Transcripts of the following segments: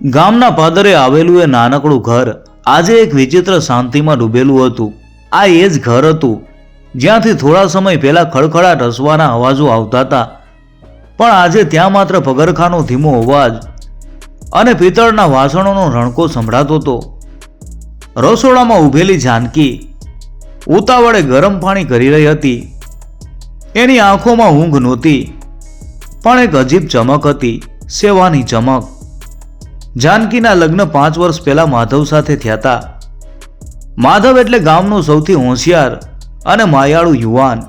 ગામના પાદરે આવેલું એ નાનકડું ઘર આજે એક વિચિત્ર શાંતિમાં ડૂબેલું હતું. આ એ જ ઘર હતું જ્યાંથી થોડા સમય પહેલા ખડખડાટ હસવાના અવાજો આવતા હતા, પણ આજે ત્યાં માત્ર પગરખાનો ધીમો અવાજ અને પિત્તળના વાસણોનો રણકો સંભળાતો હતો. રસોડામાં ઊભેલી જાનકી ઉતાવળે ગરમ પાણી કરી રહી હતી. એની આંખોમાં ઊંઘ નહોતી, પણ એક અજીબ ચમક હતી, સેવાની ચમક. જાનકીના લગ્ન 5 વર્ષ પહેલા માધવ સાથે થયા હતા. માધવ એટલે ગામનો સૌથી હોશિયાર અને માયાળુ યુવાન,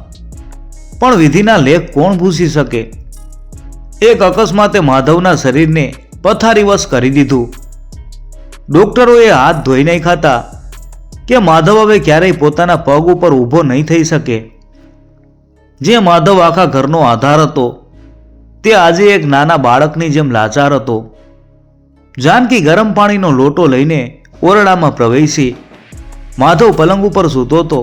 પણ વિધિના લેખ કોણ ભૂસી શકે? એક અકસ્માતે માધવના શરીરને પથારીવશ કરી દીધું. ડોક્ટરોએ હાથ ધોઈ નાખ્યા હતા કે માધવ હવે ક્યારેય પોતાના પગ ઉપર ઊભો નહીં થઈ શકે. જે માધવ આખા ઘરનો આધાર હતો તે આજે એક નાના બાળકની જેમ લાચાર હતો. જાનકી ગરમ પાણીનો લોટો લઈને ઓરડામાં પ્રવેશી. માધવ પલંગ ઉપર સૂતો હતો.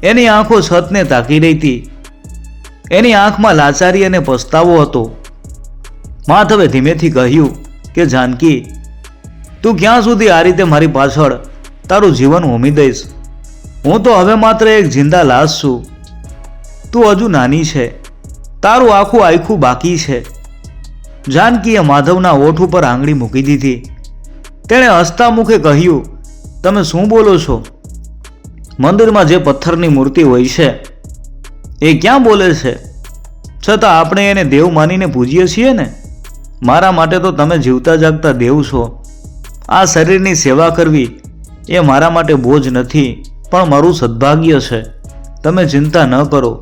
એની આંખો છતને તાકી રહી હતી. એની આંખમાં લાચારી અને પસ્તાવો હતો. માધવે ધીમેથી કહ્યું કે જાનકી, તું ક્યાં સુધી આ રીતે મારી પાછળ તારું જીવન હોમી દઈશ? હું તો હવે માત્ર એક જિંદા લાશ છું. તું હજુ નાની છે, તારું આખું આખું બાકી છે. જાનકીએ માધવના ઓઠ ઉપર આંગળી મૂકી દીધી. તેણે હસતા મુખે કહ્યું, તમે શું બોલો છો? મંદિરમાં જે પથ્થરની મૂર્તિ હોય છે એ ક્યાં બોલે છે? છતાં આપણે એને દેવ માનીને પૂજીએ છીએ ને. મારા માટે તો તમે જીવતા જાગતા દેવ છો. આ શરીરની સેવા કરવી એ મારા માટે બોજ નથી, પણ મારું સદભાગ્ય છે. તમે ચિંતા ન કરો.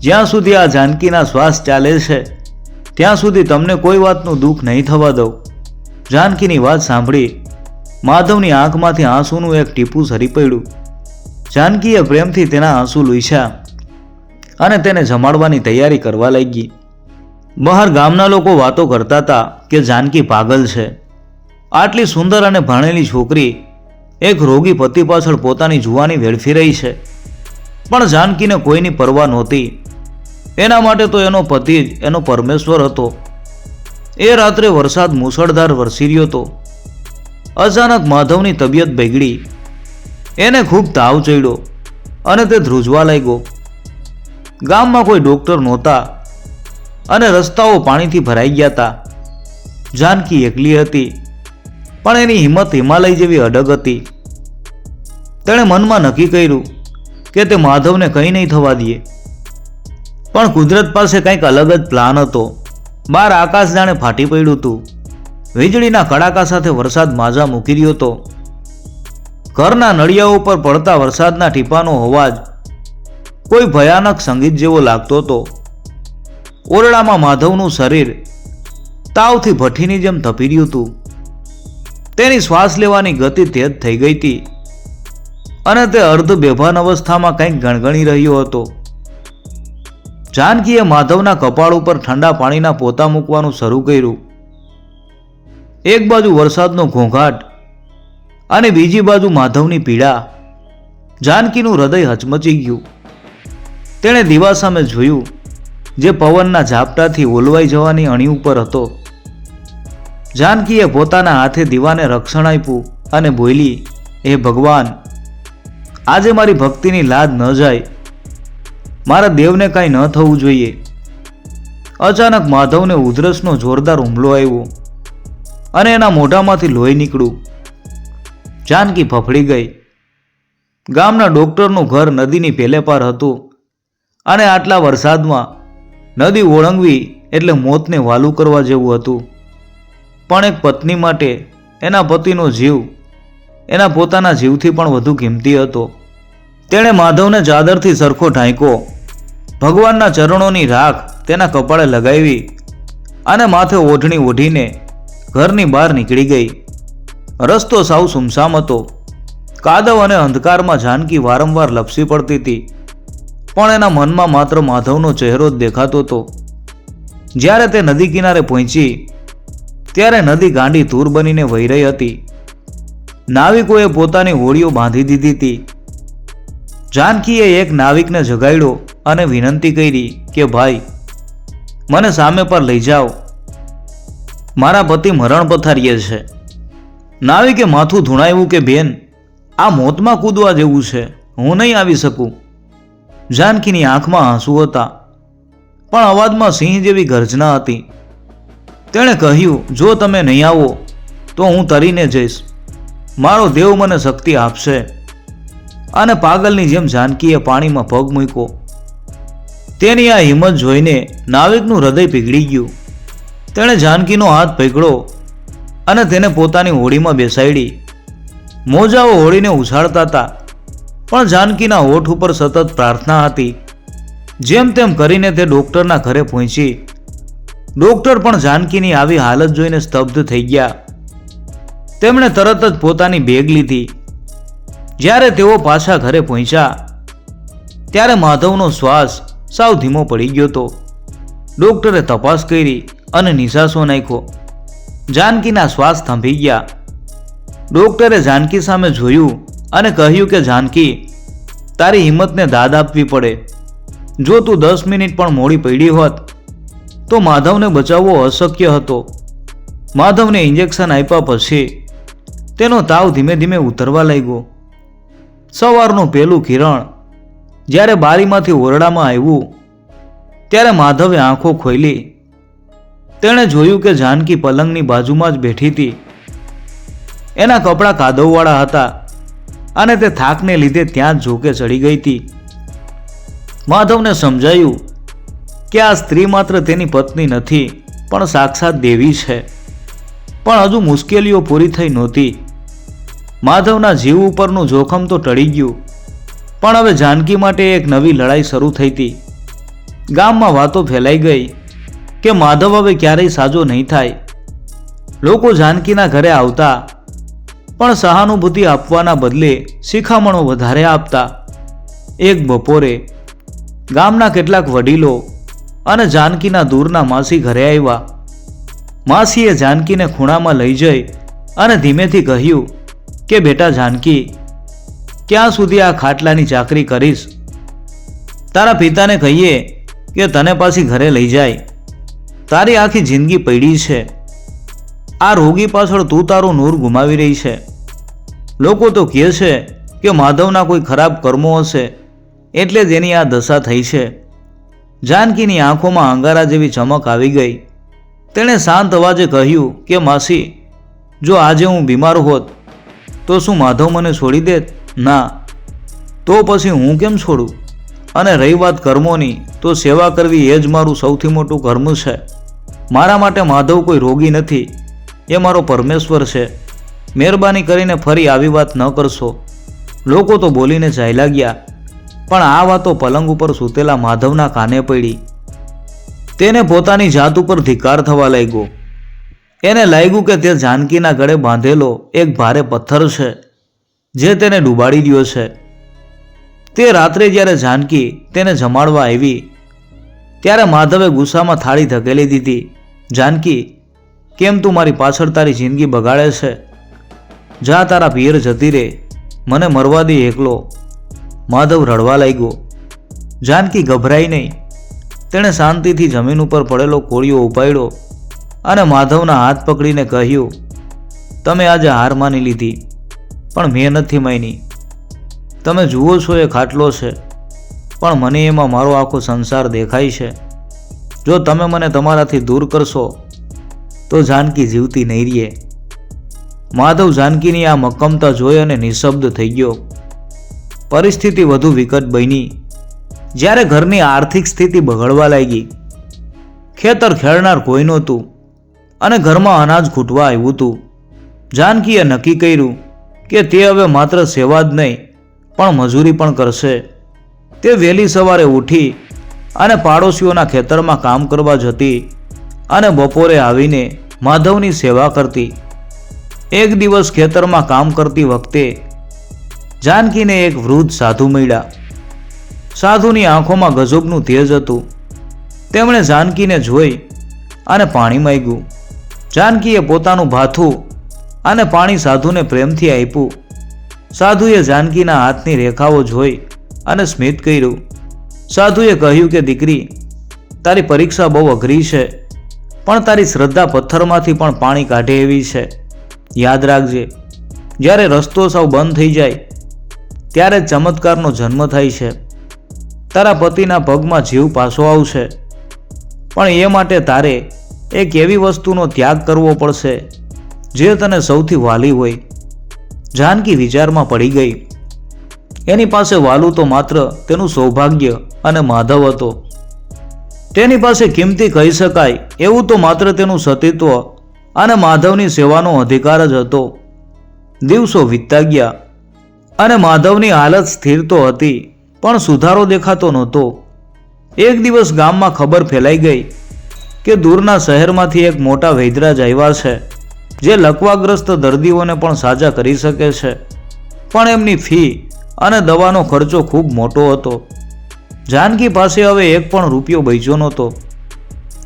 જ્યાં સુધી આ જાનકીના શ્વાસ ચાલે છે ત્યાં સુધી તમને કોઈ વાતનું દુઃખ નહીં થવા દઉં. જાનકીની વાત સાંભળી માધવની આંખમાંથી આંસુનું એક ટીપું સરી પડ્યું. જાનકીએ પ્રેમથી તેના આંસુ લૂછ્યા અને તેને જમાડવાની તૈયારી કરવા લાગી. બહાર ગામના લોકો વાતો કરતા હતા કે જાનકી પાગલ છે. આટલી સુંદર અને ભણેલી છોકરી એક રોગી પતિ પાછળ પોતાની જુવાની વેડફી રહી છે. પણ જાનકીને કોઈની પરવા નહોતી. એના માટે તો એનો પતિ જ એનો પરમેશ્વર હતો. એ રાત્રે વરસાદ મુશળધાર વરસી રહ્યો હતો. અચાનક માધવની તબિયત બગડી. એને ખૂબ તાવ ચડ્યો અને તે ધ્રુજવા લાગ્યો. ગામમાં કોઈ ડોક્ટર નહોતા અને રસ્તાઓ પાણીથી ભરાઈ ગયા હતા. જાનકી એકલી હતી, પણ એની હિંમત હિમાલય જેવી અડગ હતી. તેણે મનમાં નક્કી કર્યું કે તે માધવને કંઈ નહીં થવા દે. પણ કુદરત પાસે કંઈક અલગ જ પ્લાન હતો. બહાર આકાશ જાણે ફાટી પડ્યું હતું. વીજળીના કડાકા સાથે વરસાદ માજા મૂકી રહ્યો હતો. ઘરના નળિયા ઉપર પડતા વરસાદના ટીપાનો અવાજ કોઈ ભયાનક સંગીત જેવો લાગતો હતો. ઓરડામાં માધવનું શરીર તાવથી ભઠ્ઠીની જેમ તપી રહ્યું હતું. તેની શ્વાસ લેવાની ગતિ તેજ થઈ ગઈ હતી અને તે અર્ધ બેભાન અવસ્થામાં કંઈક ગણગણી રહ્યો હતો. જાનકીએ માધવના કપાળ ઉપર ઠંડા પાણીના પોતા મૂકવાનું શરૂ કર્યું. એક બાજુ વરસાદનો ઘોંઘાટ અને બીજી બાજુ માધવની પીડા. જાનકીનું હૃદય હચમચી ગયું. તેણે દીવા સામે જોયું જે પવનના ઝાપટાથી ઓલવાઈ જવાની અણી ઉપર હતો. જાનકીએ પોતાના હાથે દીવાને રક્ષણ આપ્યું અને બોલી, હે ભગવાન, આજે મારી ભક્તિની લાજ ન જાય. મારા દેવને કાંઈ ન થવું જોઈએ. અચાનક માધવને ઉધરસનો જોરદાર હુમલો આવ્યો અને એના મોઢામાંથી લોહી નીકળ્યું. જાનકી ફફડી ગઈ. ગામના ડોક્ટરનું ઘર નદીની પેલે પાર હતું અને આટલા વરસાદમાં નદી ઓળંગવી એટલે મોતને વાલું કરવા જેવું હતું. પણ એક પત્ની માટે એના પતિનો જીવ એના પોતાના જીવથી પણ વધુ કિંમતી હતો. તેણે માધવને ચાદરથી સરખો ઢાંક્યો. ભગવાનના ચરણોની રાખ તેના કપાળે લગાવી અને માથે ઓઢણી ઓઢીને ઘરની બહાર નીકળી ગઈ. રસ્તો સાવ સુમસામ હતો. કાદવ અને અંધકારમાં જાનકી વારંવાર લપસી પડતી હતી, પણ એના મનમાં માત્ર માધવનો ચહેરો જ દેખાતો હતો. જ્યારે તે નદી કિનારે પહોંચી ત્યારે નદી ગાંડી તૂર બનીને વહી રહી હતી. નાવિકોએ પોતાની હોડીઓ બાંધી દીધી હતી. જાનકીએ એક નાવિકને જગાડ્યો અને વિનંતી કરી કે ભાઈ, મને સામે પર લઈ જાઓ. મારા પતિ મરણ પથારીએ છે. નાવિકે માથું ધૂણાવ્યું કે બેન, આ મોતમાં કૂદવા જેવું છે, હું નહીં આવી શકું. જાનકીની આંખમાં આંસુ હતા, પણ અવાજમાં સિંહ જેવી ગર્જના હતી. તેણે કહ્યું, જો તમે નહીં આવો તો હું તરીને જઈશ. મારો દેવ મને શક્તિ આપશે. અને પાગલની જેમ જાનકીએ પાણીમાં પગ મૂક્યો. તેની આ હિંમત જોઈને નાવિકનું હૃદય પીગળી ગયું. તેણે જાનકીનો હાથ પકડ્યો અને તેને પોતાની હોડીમાં બેસાડી. મોજાઓ હોડીને ઉછાળતા હતા, પણ જાનકીના હોઠ ઉપર સતત પ્રાર્થના હતી. જેમ તેમ કરીને તે ડોક્ટરના ઘરે પહોંચી. ડોક્ટર પણ જાનકીની આવી હાલત જોઈને સ્તબ્ધ થઈ ગયા. તેમણે તરત જ પોતાની બેગ લીધી. જ્યારે તેઓ પાછા ઘરે પહોંચ્યા ત્યારે માધવનો શ્વાસ સાવ ધીમો પડી ગયો હતો. ડોક્ટરે તપાસ કરી અને નિશાસો નાખ્યો. જાનકીના શ્વાસ થંભી ગયા. ડોક્ટરે જાનકી સામે જોયું અને કહ્યું કે જાનકી, તારી હિંમતને દાદ આપવી પડે. જો તું 10 મિનિટ પણ મોડી પડી હોત તો માધવને બચાવવો અશક્ય હતો. માધવને ઇન્જેક્શન આપ્યા પછી તેનો તાવ ધીમે ધીમે ઉતરવા લાગ્યો. સવારનું પહેલું કિરણ જ્યારે બારીમાંથી ઓરડામાં આવ્યું ત્યારે માધવે આંખો ખોલી. તેણે જોયું કે જાનકી પલંગની બાજુમાં જ બેઠી હતી. એના કપડાં કાદવવાળા હતા અને તે થાકને લીધે ત્યાં જ ઝોકે ચડી ગઈ હતી. માધવને સમજાયું કે આ સ્ત્રી માત્ર તેની પત્ની નથી, પણ સાક્ષાત દેવી છે. પણ હજુ મુશ્કેલીઓ પૂરી થઈ નહોતી. માધવના જીવ ઉપરનું જોખમ તો ટળી ગયું, પણ હવે જાનકી માટે એક નવી લડાઈ શરૂ થઈ હતી. ગામમાં વાતો ફેલાઈ ગઈ કે માધવ હવે ક્યારેય સાજો નહીં થાય. લોકો જાનકીના ઘરે આવતા, પણ સહાનુભૂતિ આપવાના બદલે શિખામણો વધારે આપતા. એક બપોરે ગામના કેટલાક વડીલો અને જાનકીના દૂરના માસી ઘરે આવ્યા. માસીએ જાનકીને ખૂણામાં લઈ જઈ અને ધીમેથી કહ્યું કે બેટા જાનકી, ક્યાં સુધી આ ખાટલાની ચાકરી કરીશ? તારા પિતાને કહીએ કે તને પાછી ઘરે લઈ જાય. તારી આખી જિંદગી પડી છે. આ રોગી પાછળ તું તારું નૂર ગુમાવી રહી છે. લોકો તો કહે છે કે માધવના કોઈ ખરાબ કર્મો હશે એટલે જ એની આ દશા થઈ છે. જાનકીની આંખોમાં અંગારા જેવી ચમક આવી ગઈ. તેણે શાંત અવાજે કહ્યું કે માસી, જો આજે હું બીમાર હોત તો શું માધવ મને છોડી દેત? ના. તો પછી હું કેમ છોડું? અને રહી વાત કર્મોની, તો સેવા કરવી એ જ મારું સૌથી મોટું કર્મ છે. મારા માટે માધવ કોઈ રોગી નથી, એ મારો પરમેશ્વર છે. મહેરબાની કરીને ફરી આવી વાત ન કરશો. લોકો તો બોલીને ચાલ્યા ગયા, પણ આ વાતો પલંગ ઉપર સૂતેલા માધવના કાને પડી. તેને પોતાની જાત ઉપર ધિક્કાર થવા લાગ્યો. એને લાગ્યું કે તે જાનકીના ગળે બાંધેલો એક ભારે પથ્થર છે જે તેને ડૂબાડી રહ્યો છે. તે રાત્રે જ્યારે જાનકી તેને જમાડવા આવી ત્યારે માધવે ગુસ્સામાં થાળી ધકેલી દીધી. જાનકી, કેમ તું મારી પાછળ તારી જિંદગી બગાડે છે? જા તારા પિયર જતી રહે, મને મરવા દે એકલો. માધવ રડવા લાગ્યો. જાનકી ગભરાઈ નહીં. તેણે શાંતિથી જમીન ઉપર પડેલો કોળિયો ઉપાડ્યો અને માધવના હાથ પકડીને કહ્યું, તમે આજે હાર માની લીધી, પણ મેં નથી માની. તમે જુઓ છો એ ખાટલો છે, પણ મને એમાં મારો આખો સંસાર દેખાય છે. જો તમે મને તમારાથી દૂર કરશો તો જાનકી જીવતી નહીં રહે. માધવ જાનકીની આ મક્કમતા જોઈ અને નિશબ્દ થઈ ગયો. પરિસ્થિતિ વધુ વિકટ બની જ્યારે ઘરની આર્થિક સ્થિતિ બગડવા લાગી. ખેતર ખેડનાર કોઈ નહોતું અને ઘરમાં અનાજ ખૂટવા આવ્યું હતું. જાનકીએ નક્કી કર્યું કે તે હવે માત્ર સેવા જ નહીં પણ મજૂરી પણ કરશે. તે વહેલી સવારે ઉઠી અને પાડોશીઓના ખેતરમાં કામ કરવા જતી અને બપોરે આવીને માધવની સેવા કરતી. એક દિવસ ખેતરમાં કામ કરતી વખતે જાનકીને એક વૃદ્ધ સાધુ મળ્યા. સાધુની આંખોમાં ગજબનું તેજ હતું. તેમણે જાનકીને જોઈ અને પાણી માંગ્યું. જાનકીએ પોતાનું ભાથું અને પાણી સાધુને પ્રેમથી આપ્યું. સાધુએ જાનકીના હાથની રેખાઓ જોઈ અને સ્મિત કર્યું. સાધુએ કહ્યું કે દીકરી, તારી પરીક્ષા બહુ અઘરી છે, પણ તારી શ્રદ્ધા પથ્થરમાંથી પણ પાણી કાઢે એવી છે. યાદ રાખજે, જ્યારે રસ્તો સાવ બંધ થઈ જાય ત્યારે ચમત્કારનો જન્મ થાય છે. તારા પતિના પગમાં જીવ પાછો આવશે, પણ એ માટે તારે એક એવી વસ્તુનો ત્યાગ કરવો પડશે જે તને સૌથી વાલી હોય. જાનકી વિચારમાં પડી ગઈ. એની પાસે વાલું તો માત્ર તેનું સૌભાગ્ય અને માધવ હતો. તેની પાસે કિંમતી કહી શકાય એવું તો માત્ર તેનું સતીત્વ અને માધવની સેવાનો અધિકાર જ હતો. દિવસો વીતતા ગયા અને માધવની હાલત સ્થિર તો હતી, પણ સુધારો દેખાતો નહોતો. એક દિવસ ગામમાં ખબર ફેલાઈ ગઈ કે દૂરના શહેરમાંથી એક મોટા વૈદ્યરાજ આવ્યા છે, જે લકવાગ્રસ્ત દર્દીઓને પણ સાજા કરી શકે છે, પણ એમની ફી અને દવાનો ખર્ચો ખૂબ મોટો હતો. જાનકી પાસે હવે એક પણ રૂપિયો બચ્યો નહોતો.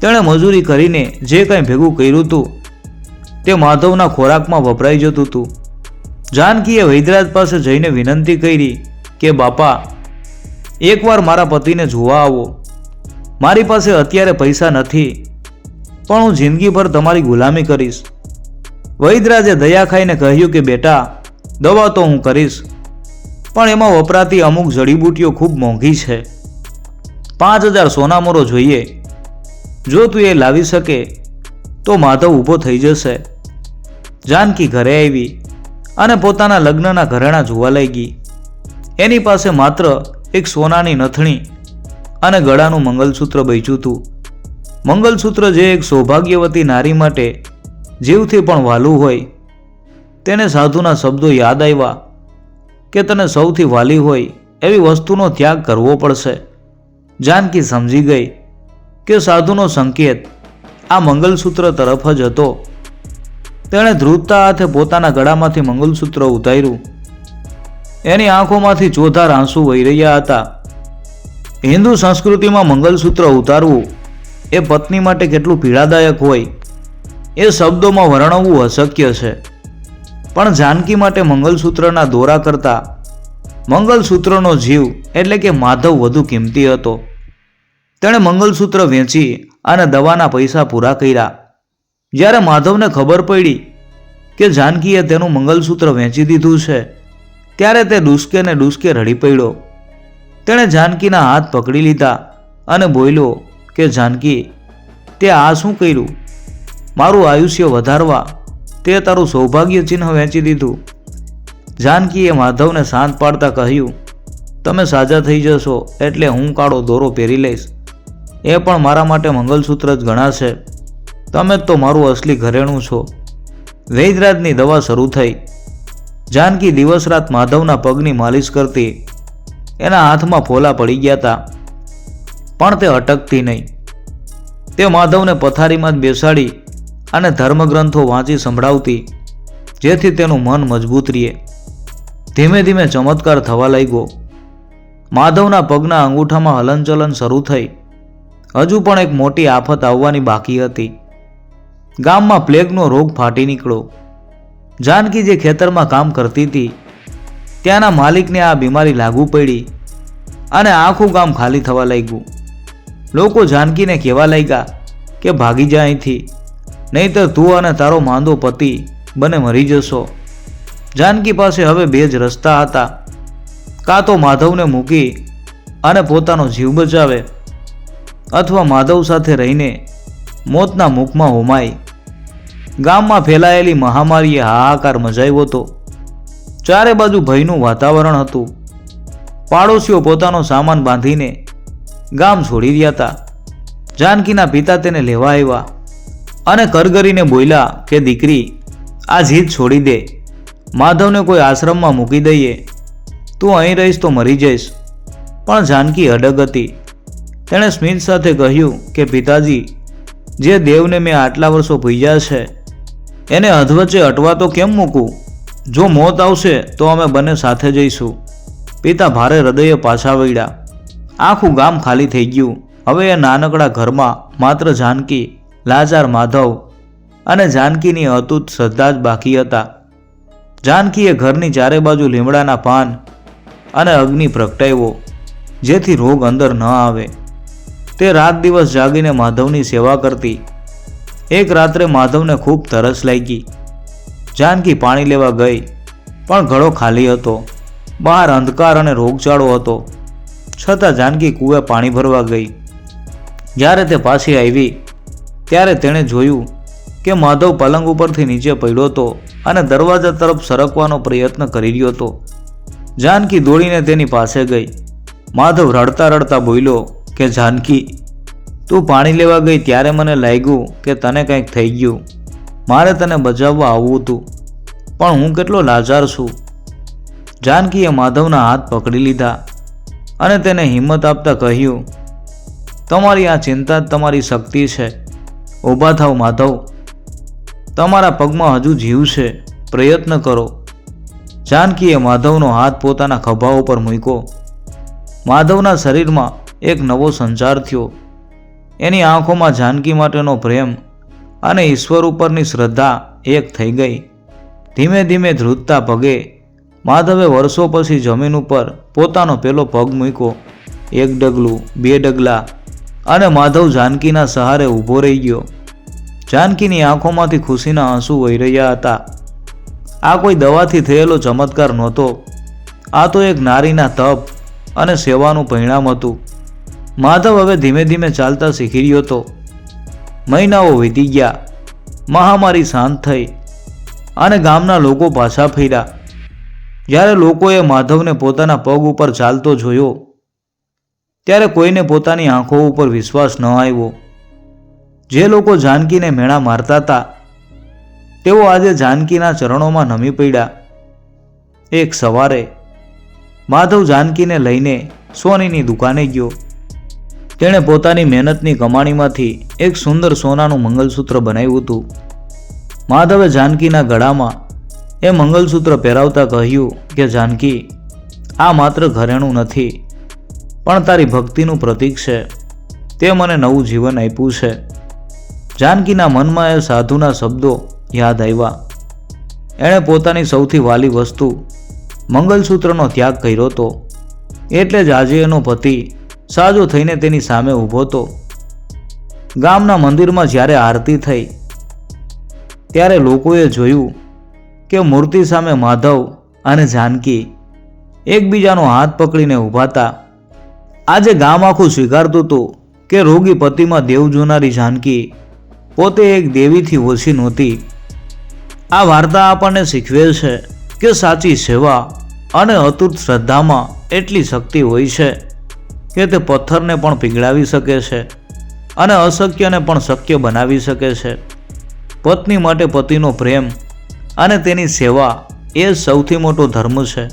તેણે મજૂરી કરીને જે કંઈ ભેગું કર્યું હતું તે માધવના ખોરાકમાં વપરાઈ જતું હતું. જાનકીએ વૈદ્યરાજ પાસે જઈને વિનંતી કરી કે બાપા, એકવાર મારા પતિને જોવા આવો. મારી પાસે અત્યારે પૈસા નથી, પણ હું જિંદગીભર તમારી ગુલામી કરીશ. વૈદ્યરાજે દયા ખાઈને કહ્યું કે બેટા, દવા તો હું કરીશ, પણ એમાં વપરાતી અમુક જડીબુટીઓ ખૂબ મોંઘી છે. 5000 સોનામોરો જોઈએ. જો તું એ લાવી શકે તો માધવ ઊભો થઈ જશે. જાનકી ઘરે આવી અને પોતાના લગ્નના ઘરેણાં જોવા લાગી. એની પાસે માત્ર એક સોનાની નથણી અને ગળાનું મંગલસૂત્ર બચ્યું હતું. મંગલસૂત્ર જે એક સૌભાગ્યવતી નારી માટે જીવથી પણ વાલું હોય. તેને સાધુના શબ્દો યાદ આવ્યા કે તને સૌથી વાલી હોય એવી વસ્તુનો ત્યાગ કરવો પડશે. જાનકી સમજી ગઈ કે સાધુનો સંકેત આ મંગલસૂત્ર તરફ જ હતો. તેણે ધ્રુજતા હાથે પોતાના ગળામાંથી મંગલસૂત્ર ઉતાર્યું. એની આંખોમાંથી ચોધાર આંસુ વહી રહ્યા હતા. હિન્દુ સંસ્કૃતિમાં મંગલસૂત્ર ઉતારવું એ પત્ની માટે કેટલું પીડાદાયક હોય એ શબ્દોમાં વર્ણવવું અશક્ય છે. પણ જાનકી માટે મંગલસૂત્રના દોરા કરતાં મંગલસૂત્રનો જીવ એટલે કે માધવ વધુ કિંમતી હતો. તેણે મંગલસૂત્ર વેચી અને દવાના પૈસા પૂરા કર્યા. જ્યારે માધવને ખબર પડી કે જાનકીએ તેનું મંગલસૂત્ર વેચી દીધું છે, ત્યારે તે ડૂસકે ને ડૂસકે રડી પડ્યો. તેણે જાનકીના હાથ પકડી લીધા અને બોલ્યો કે જાનકી, તે આ શું કર્યું? મારું આયુષ્ય વધારવા તે તારું સૌભાગ્ય ચિહ્ન વેચી દીધું. જાનકીએ માધવને શાંત પાડતા કહ્યું, તમે સાજા થઈ જશો એટલે હું કાળો દોરો પહેરી લઈશ. એ પણ મારા માટે મંગલસૂત્ર જ ગણાશે. તમે જ તો મારું અસલી ઘરેણું છો. વૈદ્યરાજની દવા શરૂ થઈ. જાનકી દિવસ રાત માધવના પગની માલિશ કરતી. એના હાથમાં ફોલા પડી ગયા હતા, પણ તે અટકતી નહીં. તે માધવને પથારીમાં જ બેસાડી અને ધર્મગ્રંથો વાંચી સંભળાવતી, જેથી તેનું મન મજબૂત રહે. ધીમે ધીમે ચમત્કાર થવા લાગ્યો. માધવના પગના અંગૂઠામાં હલનચલન શરૂ થઈ. હજુ પણ એક મોટી આફત આવવાની બાકી હતી. ગામમાં પ્લેગનો રોગ ફાટી નીકળ્યો. જાનકી જે ખેતરમાં કામ કરતી હતી ત્યાંના માલિકને આ બીમારી લાગુ પડી અને આખું ગામ ખાલી થવા લાગ્યું. લોકો જાનકીને કહેવા લાગ્યા કે ભાગી જા અહીંથી, નહીંતર તું અને તારો માંદો પતિ બંને મરી જશો. જાનકી પાસે હવે બે જ રસ્તા હતા. કાં તો માધવને મૂકી અને પોતાનો જીવ બચાવે, અથવા માધવ સાથે રહીને મોતના મુખમાં હોમાય. ગામમાં ફેલાયેલી મહામારીએ હાહાકાર મચાવ્યો હતો. ચારે બાજુ ભયનું વાતાવરણ હતું. પાડોશીઓ પોતાનો સામાન બાંધીને ગામ છોડી રહ્યા હતા. જાનકીના પિતા તેને લેવા આવ્યા અને કરગરીને બોલ્યા કે દીકરી, આ જીદ છોડી દે. માધવને કોઈ આશ્રમમાં મૂકી દઈએ. તું અહીં રહીશ તો મરી જઈશ. પણ જાનકી અડગ હતી. તેણે સ્મિત સાથે કહ્યું કે પિતાજી, જે દેવને મેં આટલા વર્ષો પૂજ્યા છે એને અધવચ્ચે અટવા તો કેમ મૂકું? જો મોત આવશે તો અમે બંને સાથે જઈશું. પિતા ભારે હૃદયે પાછા વળ્યા. આખું ગામ ખાલી થઈ ગયું. હવે એ નાનકડા ઘરમાં માત્ર જાનકી, લાચાર માધવ અને જાનકીની અતૂટ શ્રદ્ધા જ બાકી હતા. જાનકીએ ઘરની ચારે બાજુ લીમડાના પાન અને અગ્નિ પ્રગટાવ્યો, જેથી રોગ અંદર ન આવે. તે રાત દિવસ જાગીને માધવની સેવા કરતી. એક રાત્રે માધવને ખૂબ તરસ લાગી. જાનકી પાણી લેવા ગઈ, પણ ઘડો ખાલી હતો. બહાર અંધકાર અને રોગચાળો હતો. છતાં જાનકી કૂવે પાણી ભરવા ગઈ. જ્યારે તે પાછી આવી ત્યારે તેણે જોયું કે માધવ પલંગ ઉપરથી નીચે પડ્યો હતો અને દરવાજા તરફ સરકવાનો પ્રયત્ન કરી રહ્યો હતો. જાનકી દોડીને તેની પાસે ગઈ. માધવ રડતા રડતા બોલ્યો કે જાનકી, તું પાણી લેવા ગઈ ત્યારે મને લાગ્યું કે તને કંઈક થઈ ગયું. મારે તને બચાવવા આવવું હતું, પણ હું કેટલો લાચાર છું. જાનકીએ માધવના હાથ પકડી લીધા અને તેને હિંમત આપતા કહ્યું, તમારી આ ચિંતા જ તમારી શક્તિ છે. ઊભા થાવ માધવ, તમારા પગમાં હજુ જીવ છે, પ્રયત્ન કરો. જાનકીએ માધવનો હાથ પોતાના ખભા ઉપર મૂક્યો. માધવના શરીરમાં એક નવો સંચાર થયો. એની આંખોમાં જાનકી માટેનો પ્રેમ અને ઈશ્વર ઉપરની શ્રદ્ધા એક થઈ ગઈ. ધીમે ધીમે ધ્રુજતા પગે માધવે વર્ષો પછી જમીન ઉપર પોતાનો પેલો પગ મૂક્યો. એક ડગલું, બે ડગલા, અને માધવ જાનકીના સહારે ઊભો રહી ગયો. જાનકીની આંખોમાંથી ખુશીના આંસુ વહી રહ્યા હતા. આ કોઈ દવાથી થયેલો ચમત્કાર નહોતો. આ તો એક નારીના તપ અને સેવાનું પરિણામ હતું. માધવ હવે ધીમે ધીમે ચાલતા શીખી રહ્યો હતો. મહિનાઓ વીતી ગયા. મહામારી શાંત થઈ અને ગામના લોકો પાછા ફર્યા. જ્યારે લોકોએ માધવને પોતાના પગ ઉપર ચાલતો જોયો ત્યારે કોઈને પોતાની આંખો ઉપર વિશ્વાસ ન આવ્યો. જે લોકો જાનકીને મેણા મારતા હતા તેઓ આજે જાનકીના ચરણોમાં નમી પડ્યા. એક સવારે માધવ જાનકીને લઈને સોનીની દુકાને ગયો. તેણે પોતાની મહેનતની કમાણીમાંથી એક સુંદર સોનાનું મંગલસૂત્ર બનાવ્યું હતું. માધવે જાનકીના ગળામાં એ મંગલસૂત્ર પહેરાવતા કહ્યું કે જાનકી, આ માત્ર ઘરેણું નથી, પણ તારી ભક્તિનું પ્રતીક છે. તે મને નવું જીવન આપ્યું છે. જાનકીના મનમાં એ સાધુના શબ્દો યાદ આવ્યા. એણે પોતાની સૌથી વાલી વસ્તુ મંગલસૂત્રનો ત્યાગ કર્યો હતો. એટલે જ આજે એનો પતિ સાજો થઈને તેની સામે ઊભો હતો. ગામના મંદિરમાં જ્યારે આરતી થઈ ત્યારે લોકોએ જોયું કે મૂર્તિ સામે માધવ અને જાનકી એકબીજાનો હાથ પકડીને ઊભા હતા. આજે ગામ આખું સ્વીકારતું હતું કે રોગી પતિમાં દેવ જોનારી જાનકી પોતે એક દેવીથી ઓછી નહોતી. આ વાર્તા આપણને શીખવે છે કે સાચી સેવા અને અતૂટ શ્રદ્ધામાં એટલી શક્તિ હોય છે કે તે પથ્થરને પણ પીગળાવી શકે છે અને અશક્યને પણ શક્ય બનાવી શકે છે. પત્ની માટે પતિનો પ્રેમ અને તેની સેવા એ સૌથી મોટો ધર્મ છે.